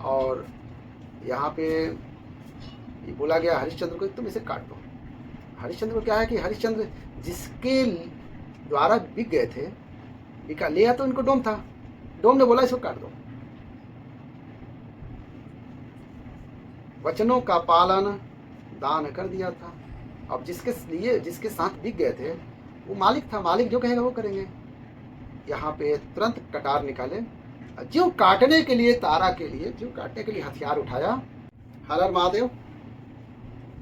और यहाँ पे ये बोला गया हरिश्चंद्र को तुम इसे काट दो। हरिश्चंद्र को क्या है कि हरिश्चंद्र जिसके द्वारा बिक गए थे, बिका लिया तो इनको डोम था, डोम ने बोला इसको काट दो। वचनों का पालन दान कर दिया था। अब जिसके साथ बिक गए थे वो मालिक था, मालिक जो कहेगा वो करेंगे। यहाँ पे तुरंत कटार निकाले, जो काटने के लिए तारा के लिए, जो काटने के लिए हथियार उठाया। हर हर महादेव।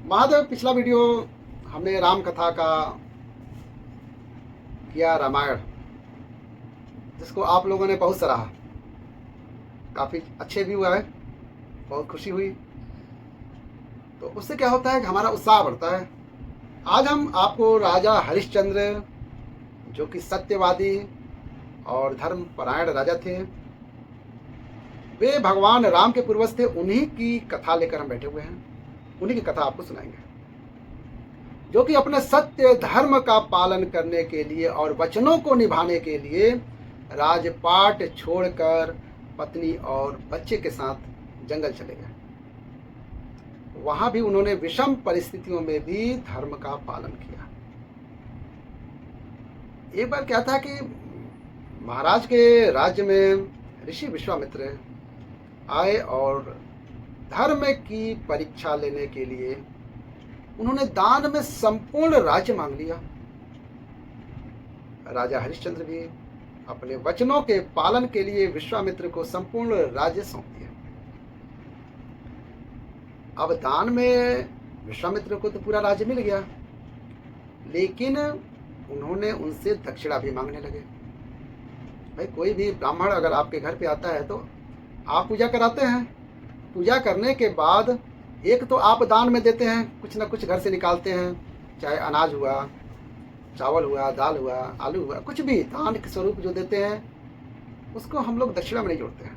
महादेव पिछला वीडियो हमने राम कथा का किया, रामायण, जिसको आप लोगों ने बहुत सराहा, काफ़ी अच्छे भी हुआ है, बहुत खुशी हुई। तो उससे क्या होता है कि हमारा उत्साह बढ़ता है। आज हम आपको राजा हरिश्चंद्र, जो कि सत्यवादी और धर्मपरायण राजा थे, वे भगवान राम के पूर्वज थे, उन्हीं की कथा लेकर हम बैठे हुए हैं। उन्हीं की कथा आपको सुनाएंगे, जो कि अपने सत्य धर्म का पालन करने के लिए और वचनों को निभाने के लिए राजपाट छोड़कर पत्नी और बच्चे के साथ जंगल चले गए। वहां भी उन्होंने विषम परिस्थितियों में भी धर्म का पालन किया। एक बार क्या था कि महाराज के राज्य में ऋषि विश्वामित्र आए और धर्म की परीक्षा लेने के लिए उन्होंने दान में संपूर्ण राज्य मांग लिया। राजा हरिश्चंद्र भी अपने वचनों के पालन के लिए विश्वामित्र को संपूर्ण राज्य सौंप दिया। अब दान में विश्वामित्र को तो पूरा राज्य मिल गया, लेकिन उन्होंने उनसे दक्षिणा भी मांगने लगे। भाई कोई भी ब्राह्मण अगर आपके घर पे आता है तो आप पूजा कराते हैं, पूजा करने के बाद एक तो आप दान में देते हैं, कुछ ना कुछ घर से निकालते हैं, चाहे अनाज हुआ, चावल हुआ, दाल हुआ, आलू हुआ, कुछ भी दान के स्वरूप जो देते हैं उसको हम लोग दक्षिणा में नहीं जोड़ते हैं।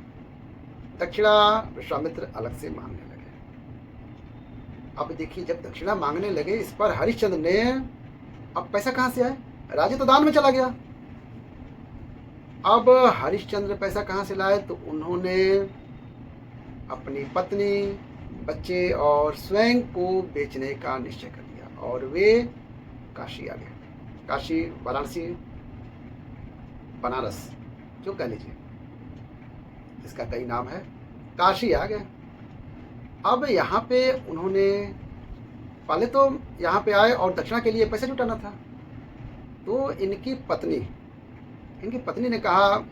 दक्षिणा विश्वामित्र अलग से मांगने लगे। अब देखिए, जब दक्षिणा मांगने लगे, इस पर हरिश्चंद्र ने, अब पैसा कहाँ से आए, राज्य तो दान में चला गया। अब हरिश्चंद्र पैसा कहाँ से लाए, तो उन्होंने अपनी पत्नी, बच्चे और स्वयं को बेचने का निश्चय कर लिया और वे काशी आ गए। काशी, वाराणसी, बनारस जो कह लीजिए, इसका कई नाम है, काशी आ गए। अब यहाँ पे उन्होंने पहले तो यहाँ पे आए और दक्षिणा के लिए पैसा जुटाना था। तो इनकी पत्नी ने कहा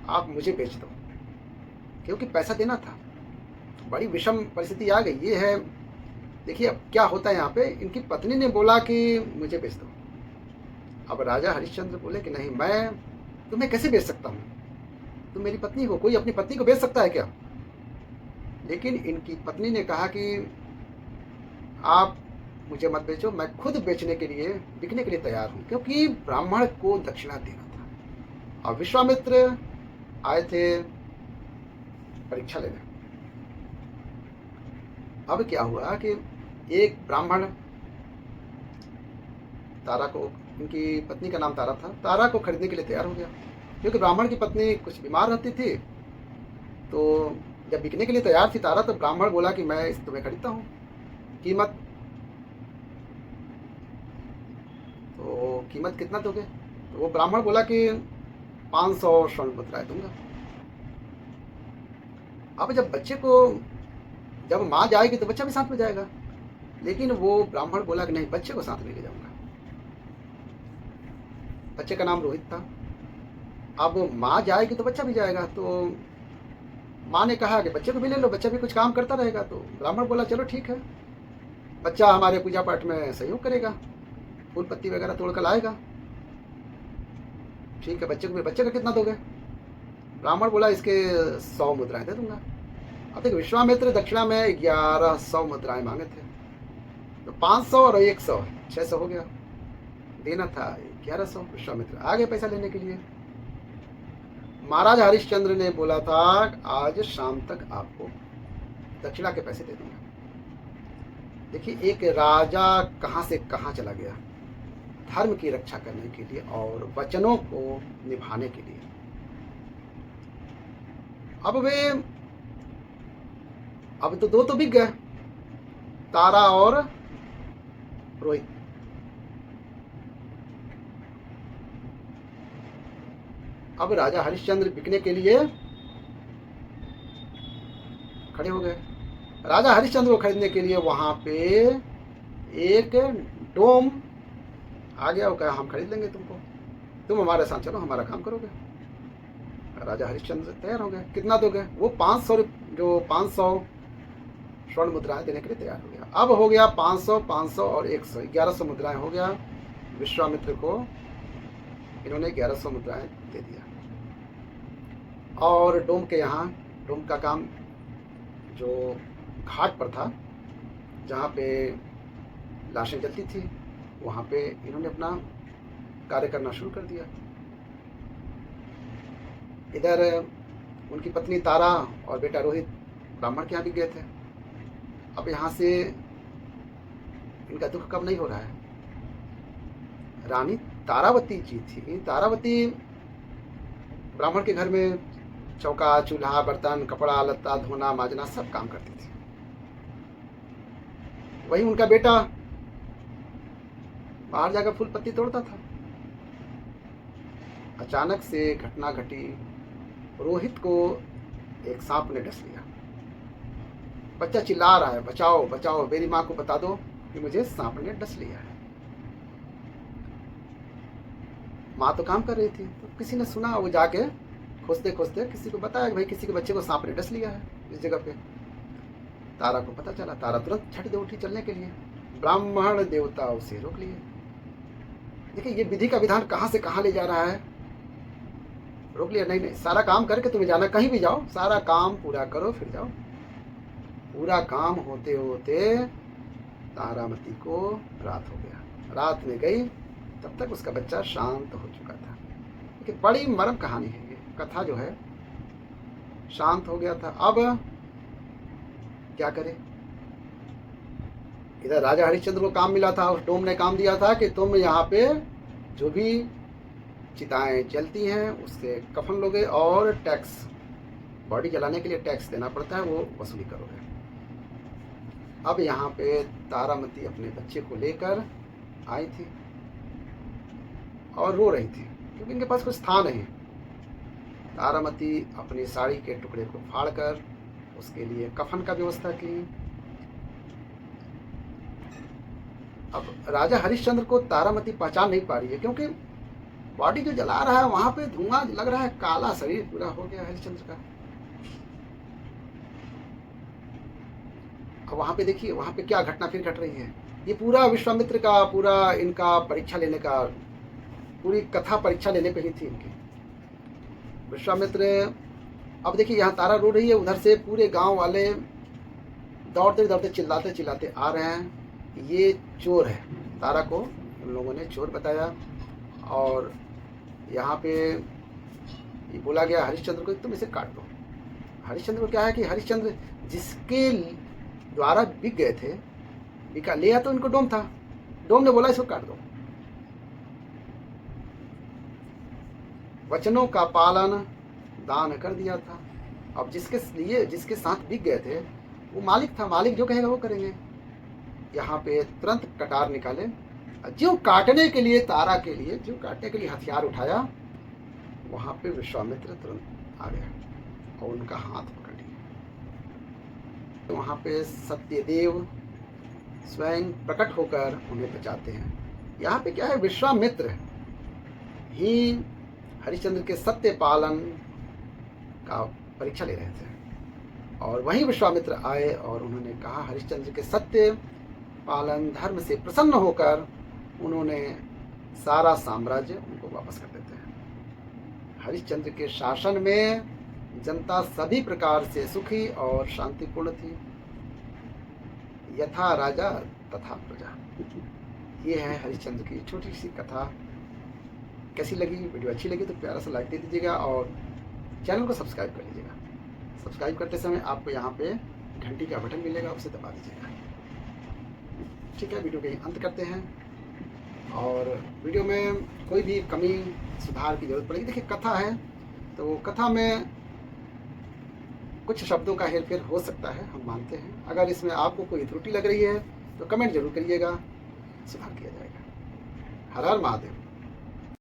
आप मुझे बेच दो, क्योंकि पैसा देना था। बड़ी विषम परिस्थिति आ गई। ये है, देखिए अब क्या होता है यहाँ पे। इनकी पत्नी ने बोला कि मुझे बेच दो। अब राजा हरिश्चंद्र बोले कि नहीं, मैं तुम्हें कैसे बेच सकता हूँ, तुम मेरी पत्नी हो, कोई अपनी पत्नी को बेच सकता है क्या। लेकिन इनकी पत्नी ने कहा कि आप मुझे मत बेचो, मैं खुद बेचने के लिए, बिकने के लिए तैयार हूँ, क्योंकि ब्राह्मण को दक्षिणा देना था। और विश्वामित्र आए थे परीक्षा लेने। अब क्या हुआ कि एक ब्राह्मण तारा को, उनकी पत्नी का नाम तारा था, तारा को खरीदने के लिए तैयार हो गया, क्योंकि ब्राह्मण की पत्नी कुछ बीमार रहती थी। तो जब बिकने के लिए तैयार थी तारा, तो ब्राह्मण बोला कि मैं इस तुम्हें खरीदता हूँ, कीमत कितना दोगे। तो वो ब्राह्मण बोला कि 500 स्वर्ण मुद्राएं दूंगा। अब जब माँ जाएगी तो बच्चा भी साथ में जाएगा, लेकिन वो ब्राह्मण बोला कि नहीं, बच्चे को साथ में ले जाऊंगा। बच्चे का नाम रोहित था। अब माँ जाएगी तो बच्चा भी जाएगा। तो माँ ने कहा कि बच्चे को भी ले लो, बच्चा भी कुछ काम करता रहेगा। तो ब्राह्मण बोला चलो ठीक है, बच्चा हमारे पूजा पाठ में सहयोग करेगा, फूल पत्ती वगैरह तोड़ कर लाएगा। ठीक है, बच्चे का कितना दोगे। ब्राह्मण बोला इसके 100 मुद्राएं दे दूंगा। अब देखिए, विश्वामित्र दक्षिणा में 1100 मुद्राएं मांगे थे, तो 500 और 100, 600 हो गया। देना था 1100। विश्वामित्र आगे पैसा लेने के लिए। महाराज हरिश्चंद्र ने बोला था आज शाम तक आपको दक्षिणा के पैसे दे दूंगा। देखिए, एक राजा कहां से कहां चला गया, धर्म की रक्षा करने के लिए और वचनों को निभाने के लिए। अब वे अब तो दो तो बिक गए, तारा और रोहित। अब राजा हरिश्चंद्र बिकने के लिए खड़े हो गए। राजा हरिश्चंद्र को खरीदने के लिए वहां पे एक डोम आ गया, वो कहा हम खरीद लेंगे तुमको, तुम हमारे साथ चलो, हमारा काम करोगे। राजा हरिश्चंद्र तैयार हो गए। कितना दोगे? वो 500 जो 500 स्वर्ण मुद्राएं देने के लिए तैयार हो गया। अब हो गया 500, 500 और 100, 1100 मुद्राएं हो गया। विश्वामित्र को इन्होंने 1100 मुद्राएं दे दिया। और डोम के यहाँ, डोम का काम जो घाट पर था जहाँ पे लाशें जलती थी, वहाँ पे इन्होंने अपना कार्य करना शुरू कर दिया। इधर उनकी पत्नी तारा और बेटा रोहित ब्राह्मण के यहाँ भी गए थे। अब यहाँ से इनका दुख कम नहीं हो रहा है। रानी तारावती जी थी, तारावती ब्राह्मण के घर में चौका, चूल्हा, बर्तन, कपड़ा लत्ता धोना माजना सब काम करती थी। वही उनका बेटा बाहर जाकर फूल पत्ती तोड़ता था। अचानक से घटना घटी, रोहित को एक सांप ने डस लिया। बच्चा चिल्ला रहा है, बचाओ बचाओ, मेरी माँ को बता दो कि मुझे सांप ने डस लिया है। माँ तो काम कर रही थी, तो किसी ने सुना, वो जाके खोजते खोजते किसी को बताया कि भाई किसी के बच्चे को सांप ने डस लिया है इस जगह पे। तारा को पता चला, तारा तुरंत छट दे उठी चलने के लिए। ब्राह्मण देवता उसे रोक लिए। देखिए ये विधि का विधान कहाँ से कहाँ ले जा रहा है। रोक लिया, नहीं नहीं, सारा काम करके तुम्हें जाना, कहीं भी जाओ, सारा काम पूरा करो फिर जाओ। पूरा काम होते होते तारामती को रात हो गया। रात में गई, तब तक उसका बच्चा शांत हो चुका था। लेकिन बड़ी मर्म कहानी है ये कथा जो है। शांत हो गया था, अब क्या करे। इधर राजा हरिश्चंद्र को काम मिला था, उस डोम ने काम दिया था कि तुम यहाँ पे जो भी चिताएं जलती हैं उसके कफन लोगे और टैक्स, बॉडी जलाने के लिए टैक्स देना पड़ता है, वो वसूली करोगे। अब यहाँ पे तारामती अपने बच्चे को लेकर आई थी और रो रही थी क्योंकि इनके पास कुछ था नहीं। तारामती अपनी साड़ी के टुकड़े को फाड़कर उसके लिए कफन का व्यवस्था की। अब राजा हरिश्चंद्र को तारामती पहचान नहीं पा रही है क्योंकि बॉडी जो जला रहा है वहां पे धुआं लग रहा है, काला शरीर पूरा हो गया हरिश्चंद्र का। अब वहां पे देखिए, वहां पे क्या घटना फिर घट रही है। ये पूरा विश्वामित्र का, पूरा इनका परीक्षा लेने का, पूरी कथा परीक्षा लेने पे ही थी इनकी। विश्वामित्र, अब देखिए यहाँ तारा रो रही है, उधर से पूरे गांव वाले दौड़ते दौड़ते चिल्लाते चिल्लाते आ रहे हैं, ये चोर है। तारा को उन लोगों ने चोर बताया और यहाँ पे ये बोला गया हरिश्चंद्र को तुम इसे काट दो। हरिश्चंद्र को क्या है कि हरिश्चंद्र जिसके द्वारा बिक गए थे, बिका लिया तो इनको डोम था, डोम ने बोला इसको काट दो। वचनों का पालन दान कर दिया था। अब जिसके लिए, जिसके साथ बिक गए थे वो मालिक था, मालिक जो कहेगा वो करेंगे। यहाँ पे तुरंत कटार निकाले, जो काटने के लिए, तारा के लिए जो काटने के लिए हथियार उठाया, वहां पे विश्वामित्र तुरंत आ गया और उनका हाथ पकड़ लिया। तो वहां पे सत्यदेव स्वयं प्रकट होकर उन्हें बचाते हैं। यहाँ पे क्या है, विश्वामित्र ही हरिश्चंद्र के सत्य पालन का परीक्षा ले रहे थे और वहीं विश्वामित्र आए और उन्होंने कहा हरिश्चंद्र के सत्य पालन धर्म से प्रसन्न होकर उन्होंने सारा साम्राज्य उनको वापस कर देते हैं। हरिश्चंद्र के शासन में जनता सभी प्रकार से सुखी और शांतिपूर्ण थी। यथा राजा तथा प्रजा। ये है हरिश्चंद्र की छोटी सी कथा। कैसी लगी? वीडियो अच्छी लगी तो प्यारा सा लाइक दे दीजिएगा और चैनल को सब्सक्राइब कर लीजिएगा। सब्सक्राइब करते समय आपको यहाँ पे घंटी का बटन मिलेगा, उसे दबा दीजिएगा। ठीक है, वीडियो के अंत करते हैं और वीडियो में कोई भी कमी सुधार की जरूरत पड़ेगी। देखिए कथा है तो कथा में कुछ शब्दों का हेरफेर हो सकता है, हम मानते हैं। अगर इसमें आपको कोई त्रुटि लग रही है तो कमेंट जरूर करिएगा, सुधार किया जाएगा। हर हर महादेव।